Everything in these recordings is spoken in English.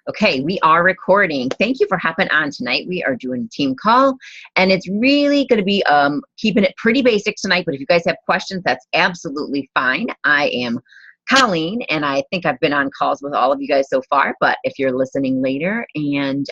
Okay, we are recording. Thank you for hopping on tonight. We are doing a team call, and it's really going to be keeping it pretty basic tonight, but if you guys have questions, that's absolutely fine. I am Colleen, and I think I've been on calls with all of you guys so far, but if you're listening later and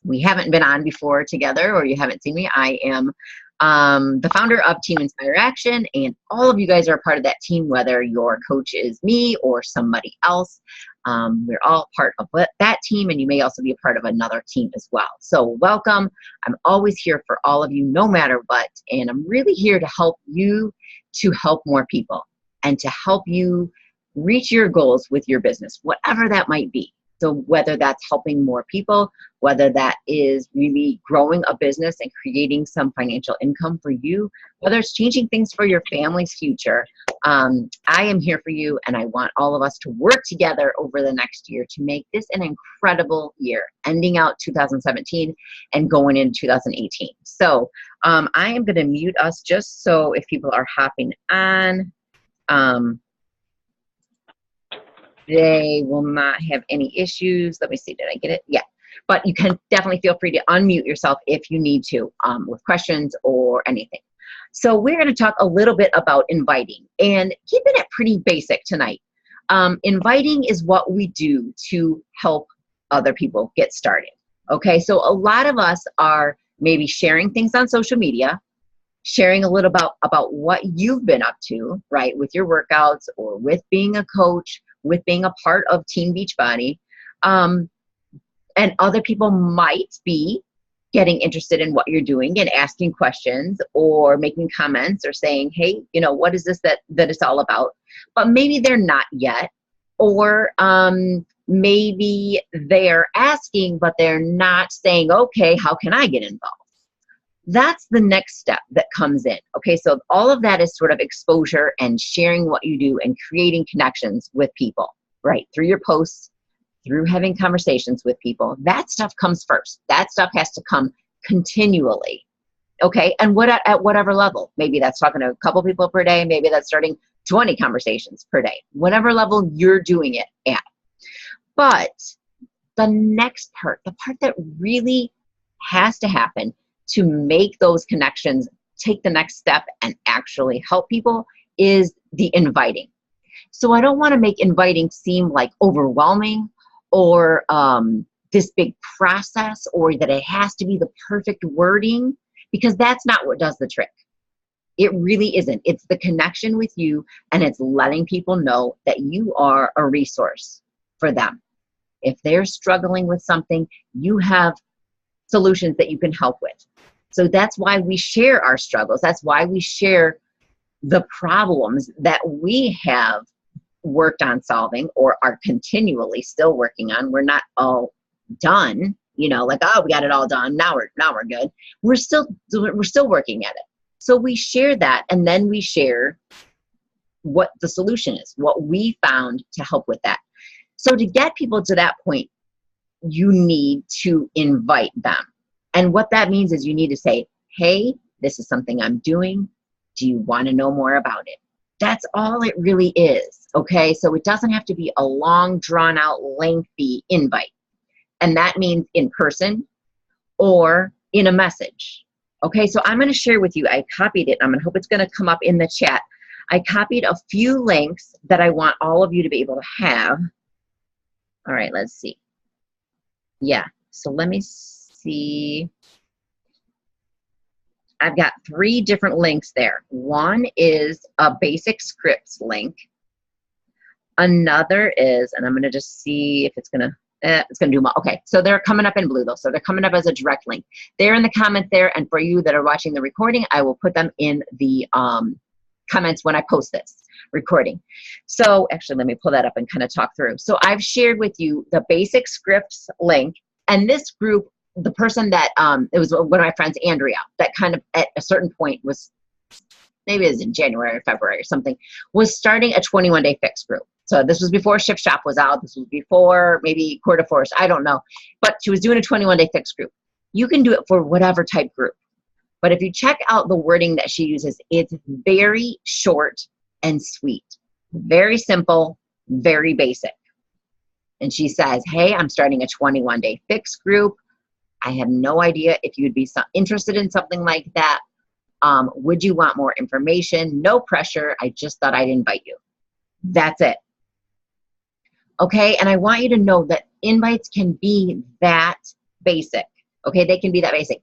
we haven't been on before together or you haven't seen me, I am the founder of Team Inspire Action, and all of you guys are a part of that team, whether your coach is me or somebody else. We're all part of that team, and you may also be a part of another team as well. So welcome. I'm always here for all of you, no matter what, and I'm really here to help you to help more people and to help you reach your goals with your business, whatever that might be. So whether that's helping more people, whether that is really growing a business and creating some financial income for you, whether it's changing things for your family's future, I am here for you, and I want all of us to work together over the next year to make this an incredible year, ending out 2017 and going into 2018. So I am going to mute us just so if people are hopping on, they will not have any issues. Let me see, did I get it? Yeah. But you can definitely feel free to unmute yourself if you need to with questions or anything. So we're going to talk a little bit about inviting and keeping it pretty basic tonight. Inviting is what we do to help other people get started. Okay, so a lot of us are maybe sharing things on social media, sharing a little about what you've been up to, right, with your workouts or with being a coach, with being a part of Team Beachbody. And other people might be getting interested in what you're doing and asking questions or making comments or saying, hey, you know, what is this that it's all about? But maybe they're not yet. Or maybe they're asking, but they're not saying, okay, how can I get involved? That's the next step that comes in. Okay, so all of that is sort of exposure and sharing what you do and creating connections with people, right? Through your posts, through having conversations with people. That stuff comes first. That stuff has to come continually. Okay, and at whatever level. Maybe that's talking to a couple people per day. Maybe that's starting 20 conversations per day. Whatever level you're doing it at. But the next part, the part that really has to happen to make those connections, take the next step and actually help people, is the inviting. So I don't want to make inviting seem like overwhelming or this big process, or that it has to be the perfect wording, because that's not what does the trick. It really isn't. It's the connection with you, and it's letting people know that you are a resource for them. If they're struggling with something, you have solutions that you can help with. So that's why we share our struggles. That's why we share the problems that we have worked on solving or are continually still working on. We're not all done, you know, like, oh, we got it all done. Now we're good. We're still working at it. So we share that, and then we share what the solution is, what we found to help with that. So to get people to that point, you need to invite them. And what that means is you need to say, hey, this is something I'm doing. Do you want to know more about it? That's all it really is, okay? So it doesn't have to be a long, drawn-out, lengthy invite. And that means in person or in a message, okay? So I'm going to share with you, I copied it. I'm going to hope it's going to come up in the chat. I copied a few links that I want all of you to be able to have. All right, let's see. Yeah, so let me see. I've got 3 different links there. One is a basic scripts link. Another is, and I'm going to just see if it's going to do them all. Okay, so they're coming up in blue though. So they're coming up as a direct link. They're in the comment there. And for you that are watching the recording, I will put them in the comments when I post this recording. So actually, let me pull that up and kind of talk through. So I've shared with you the basic scripts link, and this group, the person that, it was one of my friends, Andrea, that kind of at a certain point was, maybe it was in January or February or something, was starting a 21-day fix group. So this was before Shift Shop was out. This was before maybe Quarter Force, I don't know. But she was doing a 21-day fix group. You can do it for whatever type group. But if you check out the wording that she uses, it's very short and sweet. Very simple, very basic. and she says, hey, I'm starting a 21-day fix group. I have no idea if you'd be interested in something like that. Would you want more information? No pressure. I just thought I'd invite you. That's it. Okay, and I want you to know that invites can be that basic. Okay, they can be that basic.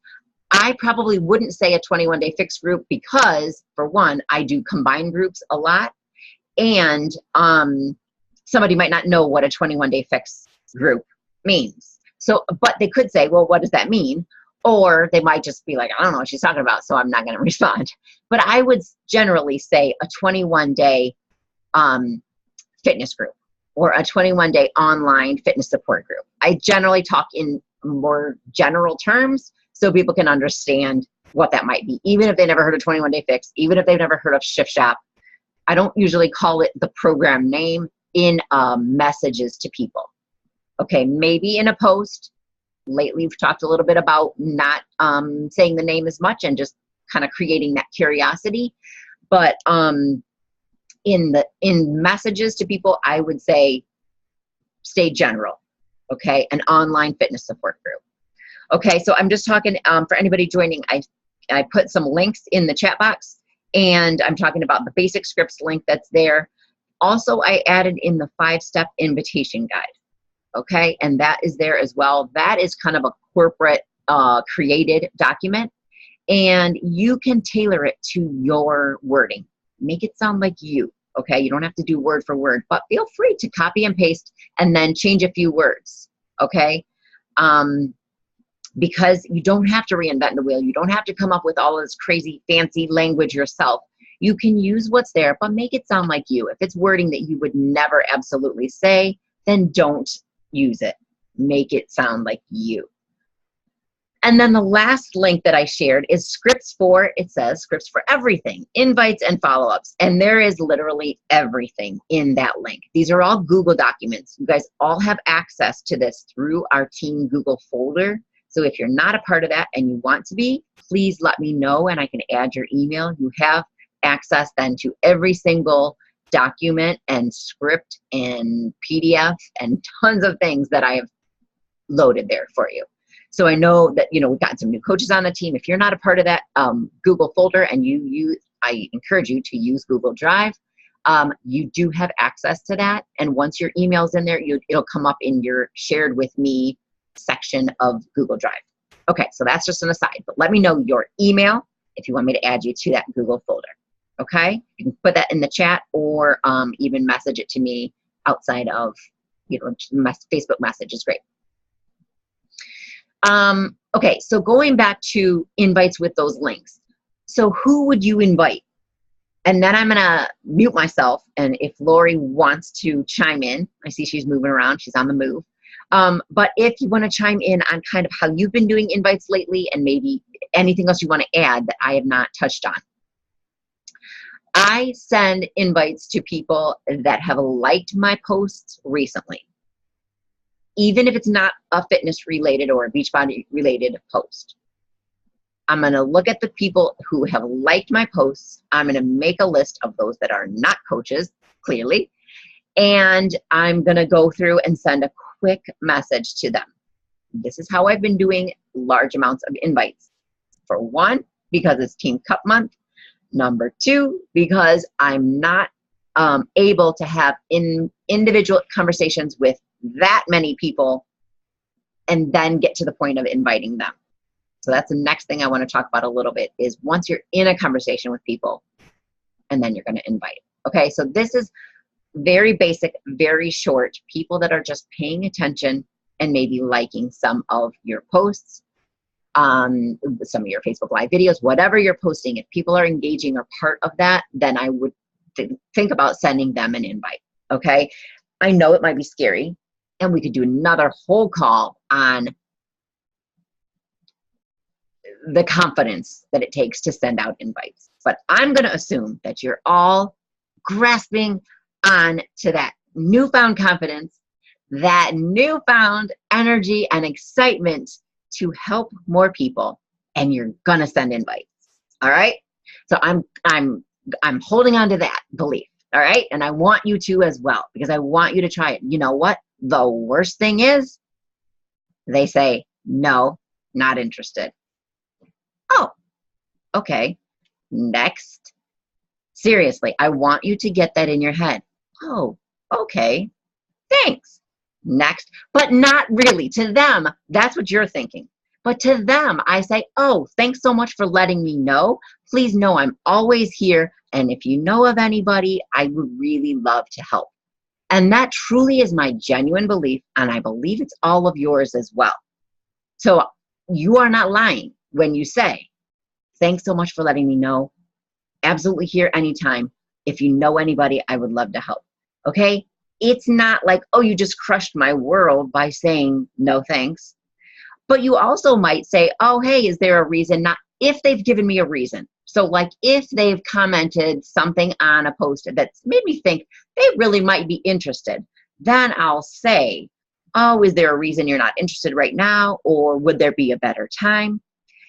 I probably wouldn't say a 21-day fix group because, for one, I do combined groups a lot, and somebody might not know what a 21-day fix group means. So, but they could say, well, what does that mean? Or they might just be like, I don't know what she's talking about, so I'm not going to respond. But I would generally say a 21-day fitness group or a 21-day online fitness support group. I generally talk in more general terms so people can understand what that might be, even if they never heard of 21-day fix, even if they've never heard of Shift Shop. I don't usually call it the program name in messages to people. Okay, maybe in a post. Lately, we've talked a little bit about not saying the name as much and just kind of creating that curiosity. But in messages to people, I would say stay general. Okay, an online fitness support group. Okay, so I'm just talking for anybody joining. I put some links in the chat box, and I'm talking about the basic scripts link that's there. Also, I added in the 5-step invitation guide. Okay, and that is there as well. That is kind of a corporate created document, and you can tailor it to your wording. Make it sound like you. Okay, you don't have to do word for word, but feel free to copy and paste and then change a few words. Okay, because you don't have to reinvent the wheel. You don't have to come up with all this crazy fancy language yourself. You can use what's there, but make it sound like you. If it's wording that you would never absolutely say, then don't use it. Make it sound like you. And then the last link that I shared is scripts for, it says scripts for everything, invites and follow-ups. And there is literally everything in that link. These are all Google documents. You guys all have access to this through our team Google folder. So if you're not a part of that and you want to be, please let me know and I can add your email. You have access then to every single document and script and PDF and tons of things that I have loaded there for you. So I know that, we've gotten some new coaches on the team. If you're not a part of that Google folder and I encourage you to use Google Drive, you do have access to that. And once your email's in there, it'll come up in your shared with me section of Google Drive. Okay, so that's just an aside, but let me know your email if you want me to add you to that Google folder. Okay, you can put that in the chat or even message it to me outside of, Facebook message is great. Okay, so going back to invites with those links. So who would you invite? And then I'm gonna mute myself, and if Laurie wants to chime in, I see she's moving around, she's on the move. But if you wanna chime in on kind of how you've been doing invites lately and maybe anything else you wanna add that I have not touched on. I send invites to people that have liked my posts recently. Even if it's not a fitness related or a Beachbody related post. I'm going to look at the people who have liked my posts. I'm going to make a list of those that are not coaches, clearly. And I'm going to go through and send a quick message to them. This is how I've been doing large amounts of invites. For one, because it's Team Cup Month. Number two, because I'm not able to have individual conversations with that many people and then get to the point of inviting them. So that's the next thing I want to talk about a little bit is once you're in a conversation with people and then you're going to invite. Okay, so this is very basic, very short, people that are just paying attention and maybe liking some of your posts, some of your Facebook Live videos, whatever you're posting. If people are engaging or part of that, then I would think about sending them an invite, okay? I know it might be scary, and we could do another whole call on the confidence that it takes to send out invites. But I'm going to assume that you're all grasping on to that newfound confidence, that newfound energy and excitement to help more people, and you're going to send invites. All right? So I'm holding on to that belief. All right? And I want you to as well, because I want you to try it. You know what? The worst thing is they say, no, not interested. Oh, okay. Next. Seriously, I want you to get that in your head. Oh, okay. Thanks. Next. But not really. To them, that's what you're thinking. But to them, I say, oh, thanks so much for letting me know. Please know I'm always here. And if you know of anybody, I would really love to help. And that truly is my genuine belief. And I believe it's all of yours as well. So you are not lying when you say, thanks so much for letting me know. Absolutely here anytime. If you know anybody, I would love to help. Okay? It's not like, oh, you just crushed my world by saying no thanks. But you also might say, oh, hey, is there a reason? Not if they've given me a reason. So like if they've commented something on a post that's made me think they really might be interested, then I'll say, oh, is there a reason you're not interested right now? Or would there be a better time?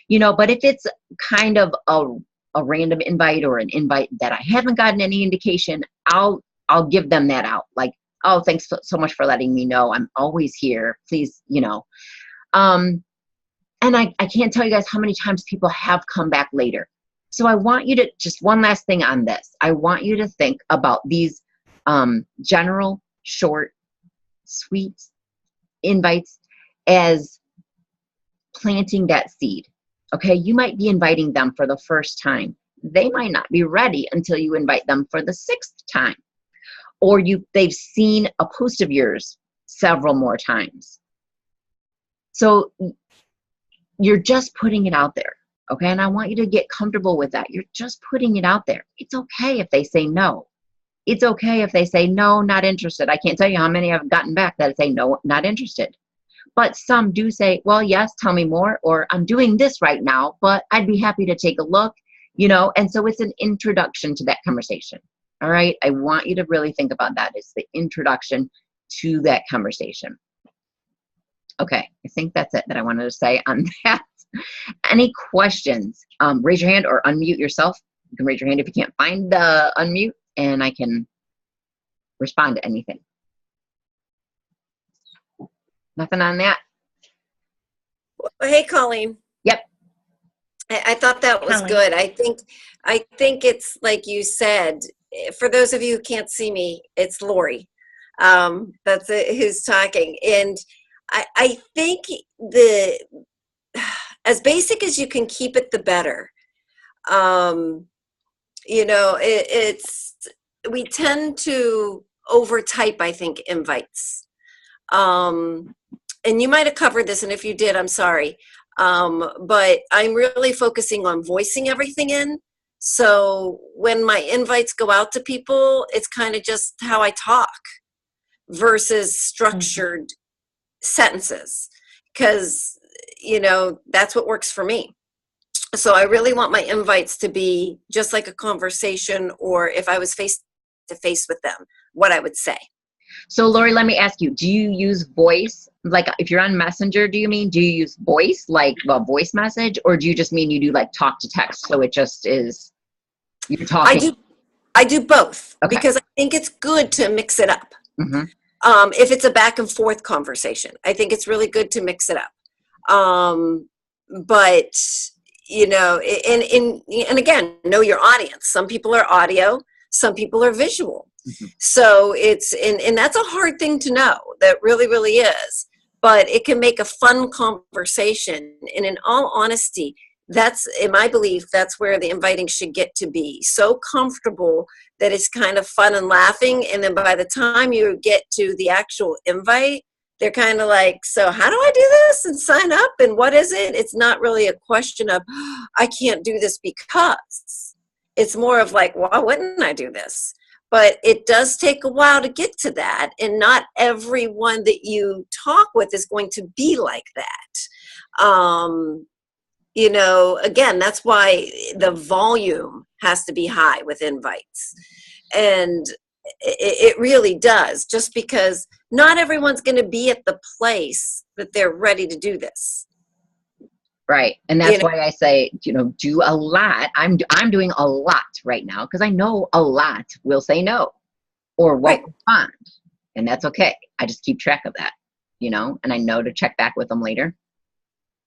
But if it's kind of a random invite or an invite that I haven't gotten any indication, I'll give them that out. Like, oh, thanks so much for letting me know. I'm always here. Please, and I can't tell you guys how many times people have come back later. So I want you to, just one last thing on this. I want you to think about these general, short, sweet invites as planting that seed. Okay, you might be inviting them for the first time. They might not be ready until you invite them for the 6th time. Or they've seen a post of yours several more times. So you're just putting it out there. Okay, and I want you to get comfortable with that. You're just putting it out there. It's okay if they say no. It's okay if they say no, not interested. I can't tell you how many I've gotten back that say no, not interested. But some do say, well, yes, tell me more, or I'm doing this right now, but I'd be happy to take a look, and so it's an introduction to that conversation. All right. I want you to really think about that. It's the introduction to that conversation. Okay. I think that's it that I wanted to say on that. Any questions? Raise your hand or unmute yourself. You can raise your hand if you can't find the unmute, and I can respond to anything. Nothing on that? Well, hey, Colleen. Yep. I thought that was good. I think it's like you said, for those of you who can't see me, it's Laurie. That's who's talking. And I think as basic as you can keep it, the better. We tend to overtype, I think, invites. And you might have covered this, and if you did, I'm sorry. But I'm really focusing on voicing everything in. So when my invites go out to people, it's kind of just how I talk versus structured sentences, because, that's what works for me. So I really want my invites to be just like a conversation, or if I was face to face with them, what I would say. So Laurie, let me ask you, do you use voice? Like if you're on Messenger, do you use voice, like a voice message, or do you just mean you do like talk to text? So it just is, you're talking. I do both, okay. Because I think it's good to mix it up. Mm-hmm. If it's a back and forth conversation, I think it's really good to mix it up. But and again, know your audience. Some people are audio, some people are visual. Mm-hmm. So and that's a hard thing to know. That really, really is. But it can make a fun conversation. And in all honesty, that's, in my belief, that's where the inviting should get to be. So comfortable that it's kind of fun and laughing. And then by the time you get to the actual invite, they're kind of like, so how do I do this and sign up? And what is it? It's not really a question of, I can't do this because. It's more of like, why wouldn't I do this? But it does take a while to get to that. And not everyone that you talk with is going to be like that. Again, that's why the volume has to be high with invites. And it really does, just because not everyone's going to be at the place that they're ready to do this. Right. And that's why I say, do a lot. I'm doing a lot right now because I know a lot will say no or won't respond. And that's okay. I just keep track of that, and I know to check back with them later.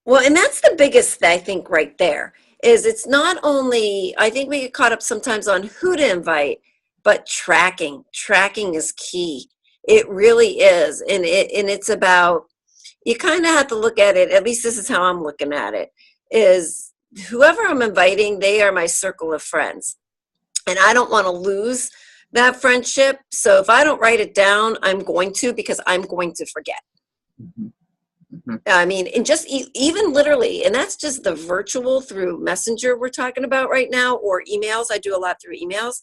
Well, and that's the biggest, I think, right there, is it's not only, I think we get caught up sometimes on who to invite, but tracking. Tracking is key. It really is. And it's about, you kind of have to look at it, at least this is how I'm looking at it, is whoever I'm inviting, they are my circle of friends. And I don't want to lose that friendship. So if I don't write it down, I'm going to, because I'm going to forget. Mm-hmm. Mm-hmm. I mean, and just even literally, and that's just the virtual through Messenger we're talking about right now, or emails. I do a lot through emails.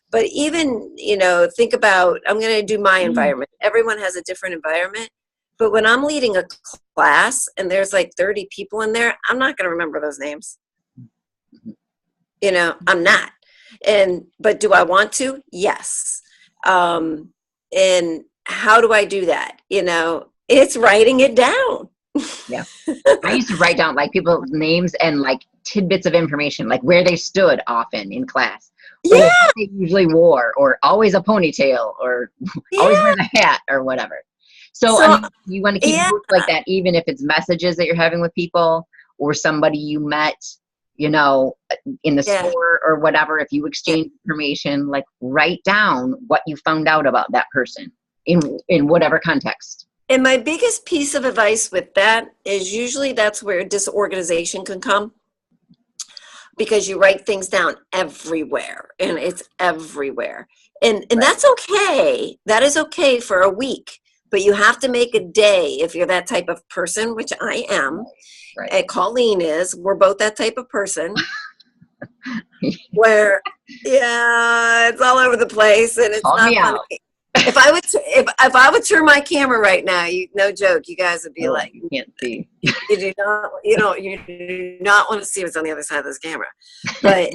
But even, think about, I'm going to do my environment. Everyone has a different environment. But when I'm leading a class and there's like 30 people in there, I'm not going to remember those names. I'm not. But do I want to? Yes. And how do I do that? It's writing it down. Yeah. I used to write down like people's names and like tidbits of information, like where they stood often in class. Yeah. Or what they usually wore, or always a ponytail, or always wear the hat, or whatever. So I mean, you want to keep it like that, even if it's messages that you're having with people, or somebody you met, in the store or whatever. If you exchange information, like write down what you found out about that person in whatever context. And my biggest piece of advice with that is usually that's where disorganization can come, because you write things down everywhere, and it's everywhere. And that's okay. That is okay for a week, but you have to make a day if you're that type of person, which I am. Right. And Colleen is. We're both that type of person. Where, it's all over the place, and it's not funny. If I would turn my camera right now, no joke, you guys would be like, you can't see. You do not want to see what's on the other side of this camera. But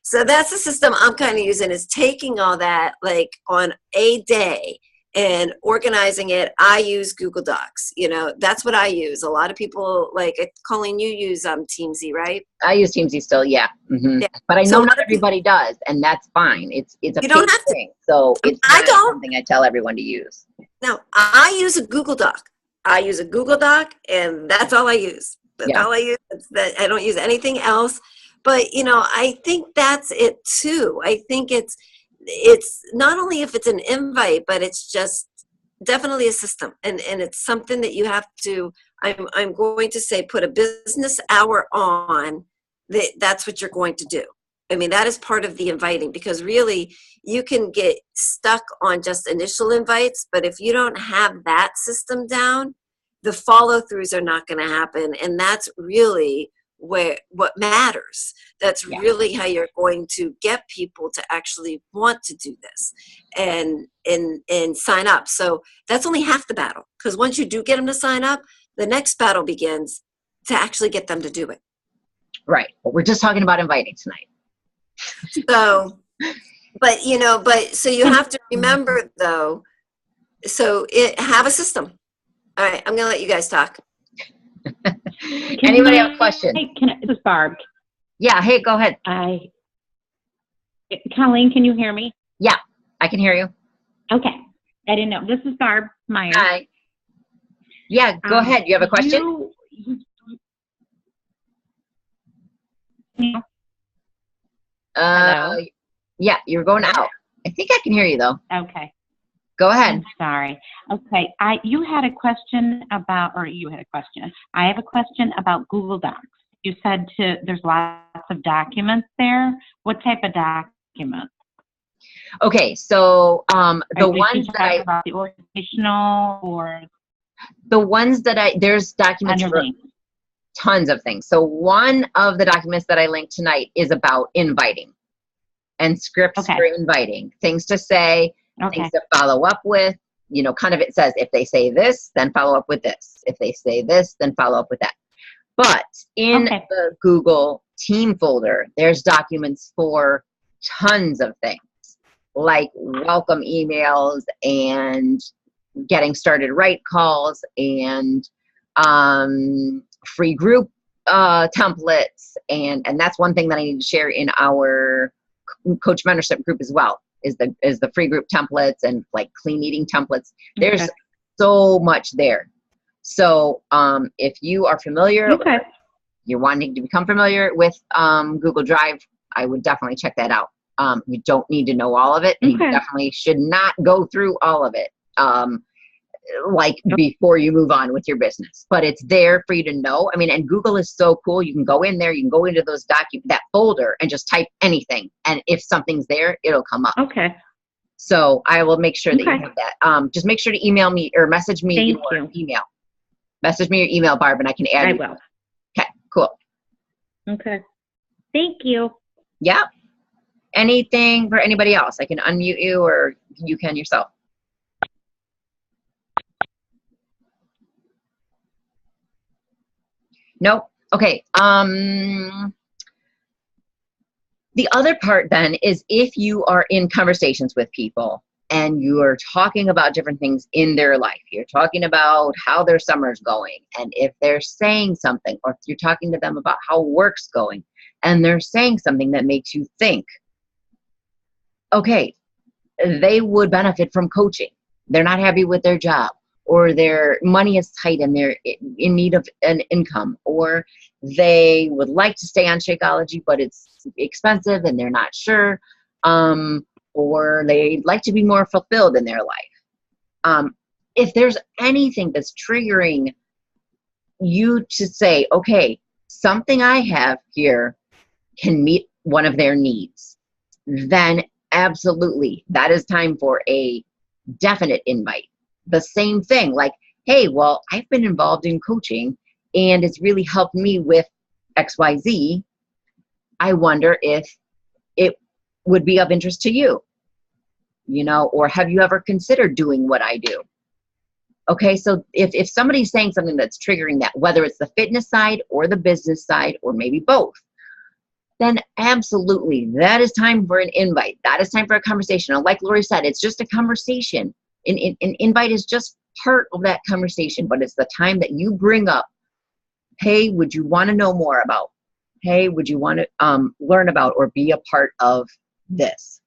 so that's the system I'm kind of using, is taking all that like on a day and organizing it. I use Google Docs. That's what I use. A lot of people, like Colleen, you use Teamsy, right? I use Teamsy still, yeah. Mm-hmm. Yeah. But I know not everybody does, and that's fine. It's a thing, so it's not something I tell everyone to use. No, I use a Google Doc. And that's all I use. That's all I use. I don't use anything else. But I think that's it too. I think it's not only if it's an invite, but it's just definitely a system, and it's something that you have to, I'm going to say, put a business hour on. That's what you're going to do. I mean, that is part of the inviting, because really you can get stuck on just initial invites, but if you don't have that system down, the follow-throughs are not going to happen. And that's really what matters. That's really how you're going to get people to actually want to do this and sign up. So that's only half the battle, because once you do get them to sign up, the next battle begins to actually get them to do it. Right. But we're just talking about inviting tonight. So, but so you have to remember though, have a system. All right. I'm going to let you guys talk. Anybody have a question? This is Barb. Yeah. Hey, go ahead. Colleen, can you hear me? Yeah, I can hear you. Okay. I didn't know. This is Barb Myers. Hi. Yeah, go ahead. You have a question? Hello? Yeah, you're going out. I think I can hear you though. Okay. Go ahead. I'm sorry. Okay. You had a question about, or you had a question. I have a question about Google Docs. You said there's lots of documents there. What type of documents? Okay, so the ones that I about the organizational, or the ones that there's documents for tons of things. So one of the documents that I linked tonight is about inviting and scripts for inviting, things to say, things to follow up with. Kind of, it says if they say this, then follow up with this. If they say this, then follow up with that. But in the Google team folder, there's documents for tons of things, like welcome emails and getting started right calls and free group templates. And that's one thing that I need to share in our coach mentorship group as well. is the free group templates and like clean eating templates. There's Okay. so much there. So if you are familiar, Okay. you're wanting to become familiar with Google Drive, I would definitely check that out. You don't need to know all of it. And You Okay. definitely should not go through all of it. Before you move on with your business, but it's there for you to know. I mean, and Google is so cool. You can go in there, you can go into that folder and just type anything. And if something's there, it'll come up. Okay. So I will make sure that you Okay. have that. Just make sure to email me or message me Thank your you. email. Message me your email, Barb, and I can add I you. will. Okay, cool. Okay. Thank you. Yeah. Anything for anybody else? I can unmute you or you can yourself. Nope. Okay. The other part then is if you are in conversations with people and you're talking about different things in their life, you're talking about how their summer's going, and if they're saying something, or if you're talking to them about how work's going, and they're saying something that makes you think, okay, they would benefit from coaching. They're not happy with their job, or their money is tight and they're in need of an income, or they would like to stay on Shakeology, but it's expensive and they're not sure, or they'd like to be more fulfilled in their life. If there's anything that's triggering you to say, okay, something I have here can meet one of their needs, then absolutely, that is time for a definite invite. The same thing, like, hey, well, I've been involved in coaching and it's really helped me with XYZ. I wonder if it would be of interest to you, or have you ever considered doing what I do? Okay, so if somebody's saying something that's triggering that, whether it's the fitness side or the business side, or maybe both, then absolutely, that is time for an invite. That is time for a conversation. And like Laurie said, it's just a conversation. An invite is just part of that conversation, but it's the time that you bring up, hey, would you want to know more about? Hey, would you want to learn about or be a part of this?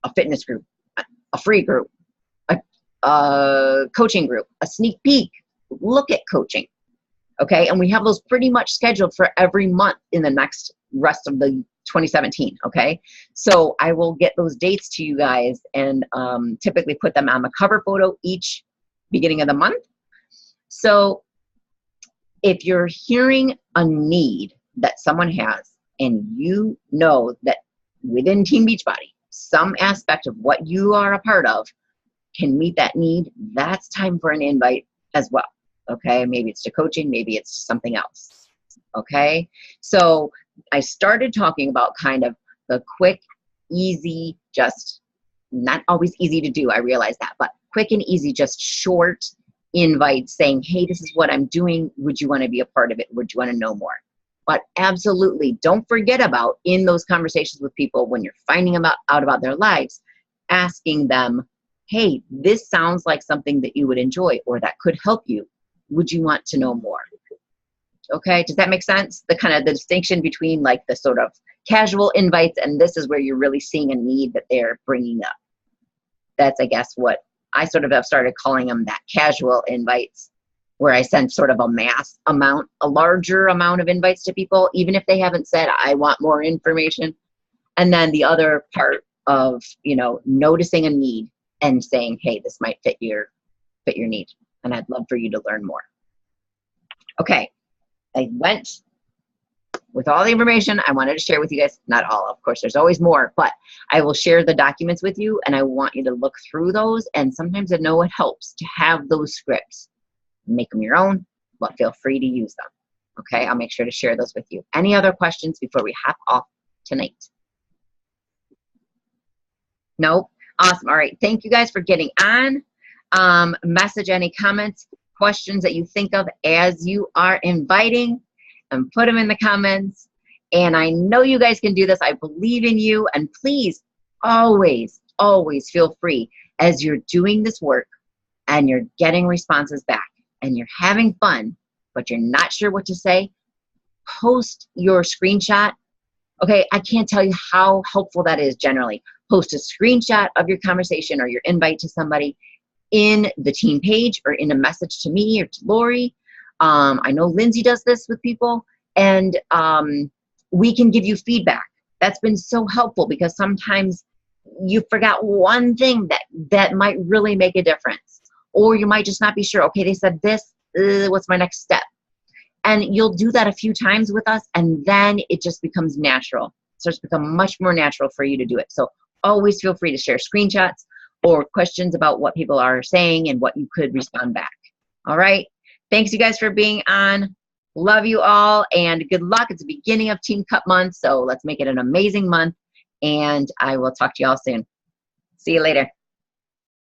A fitness group, a free group, a coaching group, a sneak peek, look at coaching. Okay, and we have those pretty much scheduled for every month in the next rest of the 2017. Okay, so I will get those dates to you guys and typically put them on the cover photo each beginning of the month. So if you're hearing a need that someone has, and you know that within Team Beachbody, some aspect of what you are a part of can meet that need, that's time for an invite as well. Okay, maybe it's to coaching, maybe it's to something else. Okay, so I started talking about kind of the quick, easy, just not always easy to do, I realize that, but quick and easy, just short invites saying, hey, this is what I'm doing. Would you want to be a part of it? Would you want to know more? But absolutely, don't forget about in those conversations with people when you're finding out about their lives, asking them, hey, this sounds like something that you would enjoy or that could help you. Would you want to know more? Okay, does that make sense? The kind of the distinction between like the sort of casual invites and this is where you're really seeing a need that they're bringing up. That's, I guess, what I sort of have started calling them, that casual invites, where I send sort of a larger amount of invites to people, even if they haven't said, I want more information. And then the other part of, noticing a need and saying, hey, this might fit your need. And I'd love for you to learn more. Okay. I went with all the information I wanted to share with you guys. Not all, of course, there's always more, but I will share the documents with you and I want you to look through those. And sometimes I know it helps to have those scripts. Make them your own, but feel free to use them. Okay, I'll make sure to share those with you. Any other questions before we hop off tonight? Nope. Awesome. All right. Thank you guys for getting on. Message any comments, questions that you think of as you are inviting, and put them in the comments. And I know you guys can do this. I believe in you. And please always, always feel free as you're doing this work and you're getting responses back and you're having fun, but you're not sure what to say, post your screenshot. Okay, I can't tell you how helpful that is generally. post a screenshot of your conversation or your invite to somebody in the team page or in a message to me or to Laurie. I know Lindsay does this with people, and we can give you feedback. That's been so helpful because sometimes you forgot one thing that might really make a difference, or you might just not be sure. Okay, they said this, what's my next step? And you'll do that a few times with us, and then it just becomes natural. It starts to become much more natural for you to do it. So always feel free to share screenshots or questions about what people are saying and what you could respond back. All right. Thanks, you guys, for being on. Love you all, and good luck. It's the beginning of Team Cup month, so let's make it an amazing month, and I will talk to you all soon. See you later.